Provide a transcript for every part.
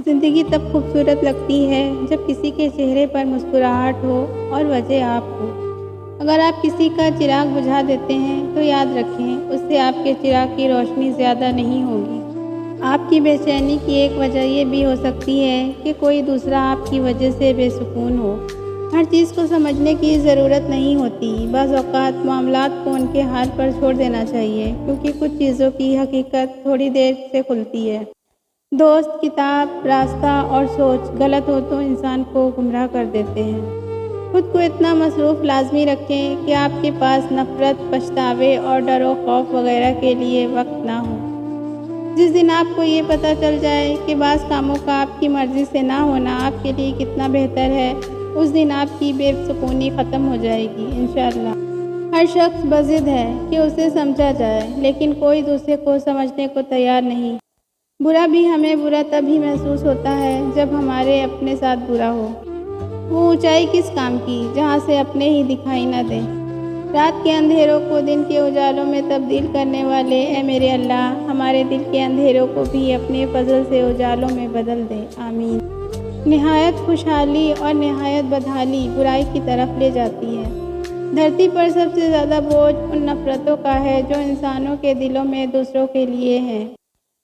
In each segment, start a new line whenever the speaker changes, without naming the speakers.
زندگی تب خوبصورت لگتی ہے جب کسی کے چہرے پر مسکراہٹ ہو اور وجہ آپ ہو۔ اگر آپ کسی کا چراغ بجھا دیتے ہیں تو یاد رکھیں اس سے آپ کے چراغ کی روشنی زیادہ نہیں ہوگی۔ آپ کی بے چینی کی ایک وجہ یہ بھی ہو سکتی ہے کہ کوئی دوسرا آپ کی وجہ سے بے سکون ہو۔ ہر چیز کو سمجھنے کی ضرورت نہیں ہوتی۔ بعض اوقات معاملات کو ان کے حال پر چھوڑ دینا چاہیے، کیونکہ کچھ چیزوں کی حقیقت تھوڑی دیر سے کھلتی ہے۔ دوست، کتاب، راستہ اور سوچ غلط ہو تو انسان کو گمراہ کر دیتے ہیں۔ خود کو اتنا مصروف لازمی رکھیں کہ آپ کے پاس نفرت، پچھتاوے اور ڈر و خوف وغیرہ کے لیے وقت نہ ہو۔ جس دن آپ کو یہ پتہ چل جائے کہ بعض کاموں کا آپ کی مرضی سے نہ ہونا آپ کے لیے کتنا بہتر ہے، اس دن آپ کی بے سکونی ختم ہو جائے گی انشاءاللہ۔ ہر شخص بضد ہے کہ اسے سمجھا جائے، لیکن کوئی دوسرے کو سمجھنے کو تیار نہیں۔ برا بھی ہمیں برا تب ہی محسوس ہوتا ہے جب ہمارے اپنے ساتھ برا ہو۔ وہ اونچائی کس کام کی جہاں سے اپنے ہی دکھائی نہ دیں۔ رات کے اندھیروں کو دن کے اجالوں میں تبدیل کرنے والے اے میرے اللہ، ہمارے دل کے اندھیروں کو بھی اپنے فضل سے اجالوں میں بدل دے، آمین۔ نہایت خوشحالی اور نہایت بدحالی برائی کی طرف لے جاتی ہے۔ دھرتی پر سب سے زیادہ بوجھ ان نفرتوں کا ہے جو انسانوں کے دلوں میں دوسروں کے لیے ہے۔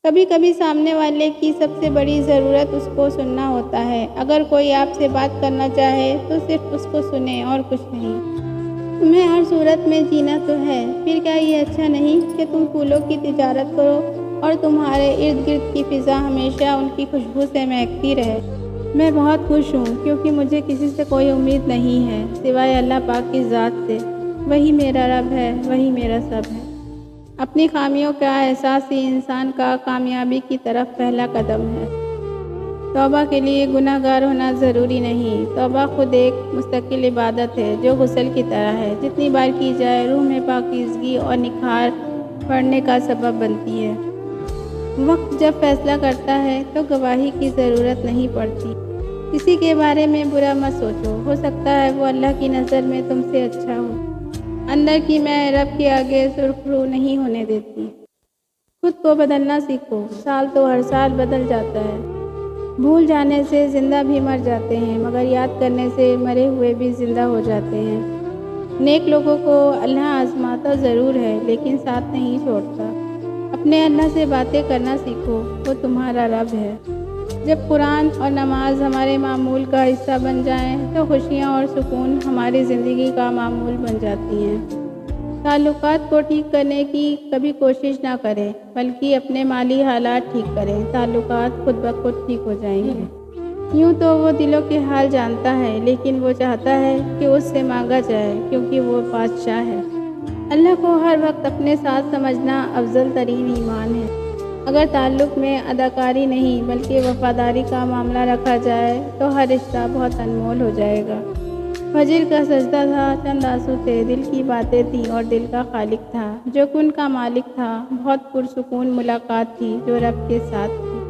کبھی کبھی سامنے والے کی سب سے بڑی ضرورت اس کو سننا ہوتا ہے۔ اگر کوئی آپ سے بات کرنا چاہے تو صرف اس کو سنیں اور کچھ نہیں۔ تمہیں ہر صورت میں جینا تو ہے، پھر کیا یہ اچھا نہیں کہ تم پھولوں کی تجارت کرو اور تمہارے ارد گرد کی فضا ہمیشہ ان کی خوشبو سے مہکتی رہے۔ میں بہت خوش ہوں کیونکہ مجھے کسی سے کوئی امید نہیں ہے سوائے اللہ پاک کی ذات سے۔ وہی میرا رب ہے، وہی میرا سب ہے۔ اپنی خامیوں کا احساس ہی انسان کا کامیابی کی طرف پہلا قدم ہے۔ توبہ کے لیے گناہ گار ہونا ضروری نہیں۔ توبہ خود ایک مستقل عبادت ہے جو غسل کی طرح ہے، جتنی بار کی جائے روح میں پاکیزگی اور نکھار بڑھنے کا سبب بنتی ہے۔ وقت جب فیصلہ کرتا ہے تو گواہی کی ضرورت نہیں پڑتی۔ کسی کے بارے میں برا مت سوچو، ہو سکتا ہے وہ اللہ کی نظر میں تم سے اچھا ہو۔ اندر کی میں رب کے آگے سرخ رو نہیں ہونے دیتی۔ خود کو بدلنا سیکھو، سال تو ہر سال بدل جاتا ہے۔ بھول جانے سے زندہ بھی مر جاتے ہیں، مگر یاد کرنے سے مرے ہوئے بھی زندہ ہو جاتے ہیں۔ نیک لوگوں کو اللہ آزماتا ضرور ہے لیکن ساتھ نہیں چھوڑتا۔ اپنے اللہ سے باتیں کرنا سیکھو، وہ تمہارا رب ہے۔ جب قرآن اور نماز ہمارے معمول کا حصہ بن جائیں تو خوشیاں اور سکون ہماری زندگی کا معمول بن جاتی ہیں۔ تعلقات کو ٹھیک کرنے کی کبھی کوشش نہ کریں، بلکہ اپنے مالی حالات ٹھیک کریں، تعلقات خود بخود ٹھیک ہو جائیں گے۔ یوں تو وہ دلوں کے حال جانتا ہے، لیکن وہ چاہتا ہے کہ اس سے مانگا جائے کیونکہ وہ بادشاہ ہے۔ اللہ کو ہر وقت اپنے ساتھ سمجھنا افضل ترین ایمان ہے۔ اگر تعلق میں اداکاری نہیں بلکہ وفاداری کا معاملہ رکھا جائے تو ہر رشتہ بہت انمول ہو جائے گا۔ فجر کا سجدہ تھا، چند آنسو تھے، دل کی باتیں تھیں اور دل کا خالق تھا جو کن کا مالک تھا۔ بہت پرسکون ملاقات تھی جو رب کے ساتھ تھی۔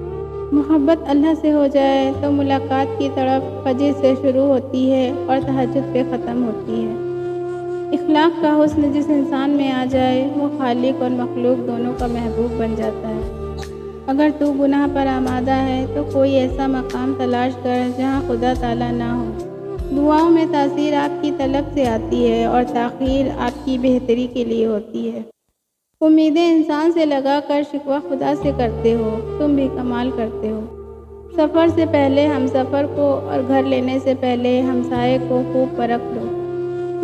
محبت اللہ سے ہو جائے تو ملاقات کی تڑپ فجر سے شروع ہوتی ہے اور تہجد پہ ختم ہوتی ہے۔ اخلاق کا حسن جس انسان میں آ جائے وہ خالق اور مخلوق دونوں کا محبوب بن جاتا ہے۔ اگر تو گناہ پر آمادہ ہے تو کوئی ایسا مقام تلاش کر جہاں خدا تعالیٰ نہ ہو۔ دعاؤں میں تاثیر آپ کی طلب سے آتی ہے اور تاخیر آپ کی بہتری کے لیے ہوتی ہے۔ امیدیں انسان سے لگا کر شکوہ خدا سے کرتے ہو، تم بھی کمال کرتے ہو۔ سفر سے پہلے ہم سفر کو اور گھر لینے سے پہلے ہمسائے کو خوب پرکھ لو۔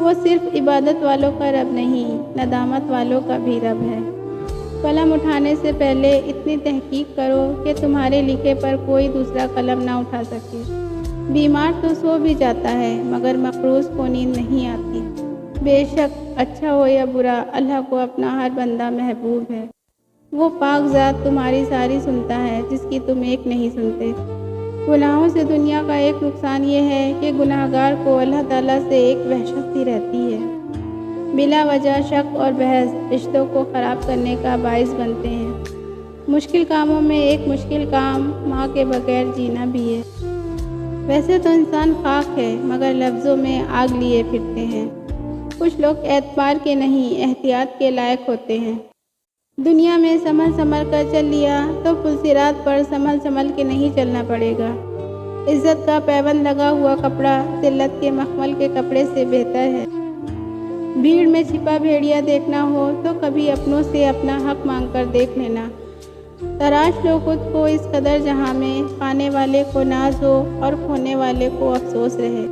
وہ صرف عبادت والوں کا رب نہیں، ندامت والوں کا بھی رب ہے۔ قلم اٹھانے سے پہلے اتنی تحقیق کرو کہ تمہارے لکھے پر کوئی دوسرا قلم نہ اٹھا سکے۔ بیمار تو سو بھی جاتا ہے مگر مقروض کو نیند نہیں آتی۔ بے شک اچھا ہو یا برا، اللہ کو اپنا ہر بندہ محبوب ہے۔ وہ پاک ذات تمہاری ساری سنتا ہے جس کی تم ایک نہیں سنتے۔ گناہوں سے دنیا کا ایک نقصان یہ ہے کہ گناہ گار کو اللہ تعالیٰ سے ایک وحشت سی رہتی ہے۔ بلا وجہ شک اور بحث رشتوں کو خراب کرنے کا باعث بنتے ہیں۔ مشکل کاموں میں ایک مشکل کام ماں کے بغیر جینا بھی ہے۔ ویسے تو انسان خاک ہے مگر لفظوں میں آگ لیے پھرتے ہیں۔ کچھ لوگ اعتبار کے نہیں احتیاط کے لائق ہوتے ہیں۔ دنیا میں سنبھل کر چل لیا تو پلسرات پر سنبھل کے نہیں چلنا پڑے گا۔ عزت کا پیبند لگا ہوا کپڑا ذلت کے مخمل کے کپڑے سے بہتر ہے۔ بھیڑ میں چھپا بھیڑیا دیکھنا ہو تو کبھی اپنوں سے اپنا حق مانگ کر دیکھ لینا۔ تراش لو خود کو اس قدر جہاں میں پانے والے کو ناز ہو اور کھونے والے کو افسوس رہے۔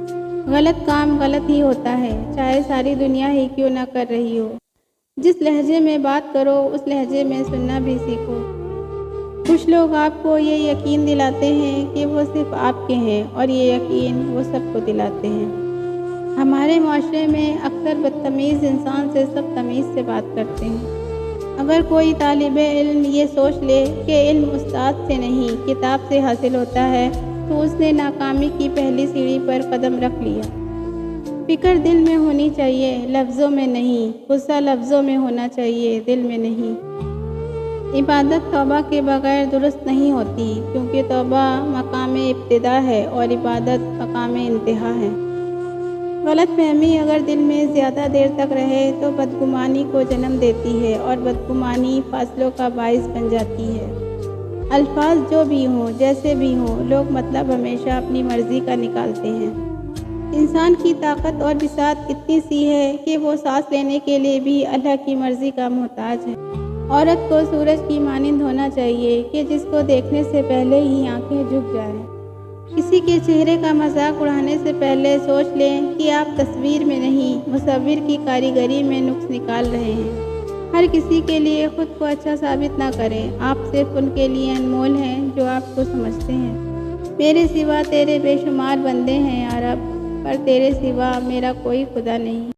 غلط کام غلط ہی ہوتا ہے، چاہے ساری دنیا ہی کیوں نہ کر رہی ہو۔ جس لہجے میں بات کرو اس لہجے میں سننا بھی سیکھو۔ کچھ لوگ آپ کو یہ یقین دلاتے ہیں کہ وہ صرف آپ کے ہیں اور یہ یقین وہ سب کو دلاتے ہیں۔ ہمارے معاشرے میں اکثر بدتمیز انسان سے سب تمیز سے بات کرتے ہیں۔ اگر کوئی طالب علم یہ سوچ لے کہ علم استاد سے نہیں کتاب سے حاصل ہوتا ہے تو اس نے ناکامی کی پہلی سیڑھی پر قدم رکھ لیا۔ فکر دل میں ہونی چاہیے، لفظوں میں نہیں۔ غصہ لفظوں میں ہونا چاہیے، دل میں نہیں۔ عبادت توبہ کے بغیر درست نہیں ہوتی، کیونکہ توبہ مقام ابتدا ہے اور عبادت مقام انتہا ہے۔ غلط فہمی اگر دل میں زیادہ دیر تک رہے تو بدگمانی کو جنم دیتی ہے اور بدگمانی فاصلوں کا باعث بن جاتی ہے۔ الفاظ جو بھی ہوں، جیسے بھی ہوں، لوگ مطلب ہمیشہ اپنی مرضی کا نکالتے ہیں۔ انسان کی طاقت اور بساط اتنی سی ہے کہ وہ سانس لینے کے لیے بھی اللہ کی مرضی کا محتاج ہے۔ عورت کو سورج کی مانند ہونا چاہیے کہ جس کو دیکھنے سے پہلے ہی آنکھیں جھک جائیں۔ کسی کے چہرے کا مذاق اڑانے سے پہلے سوچ لیں کہ آپ تصویر میں نہیں مصور کی کاریگری میں نقص نکال رہے ہیں۔ ہر کسی کے لیے خود کو اچھا ثابت نہ کریں، آپ صرف ان کے لیے انمول ہیں جو آپ کو سمجھتے ہیں۔ میرے سوا تیرے بے شمار بندے ہیں یا رب، پر تیرے سوا میرا کوئی خدا نہیں۔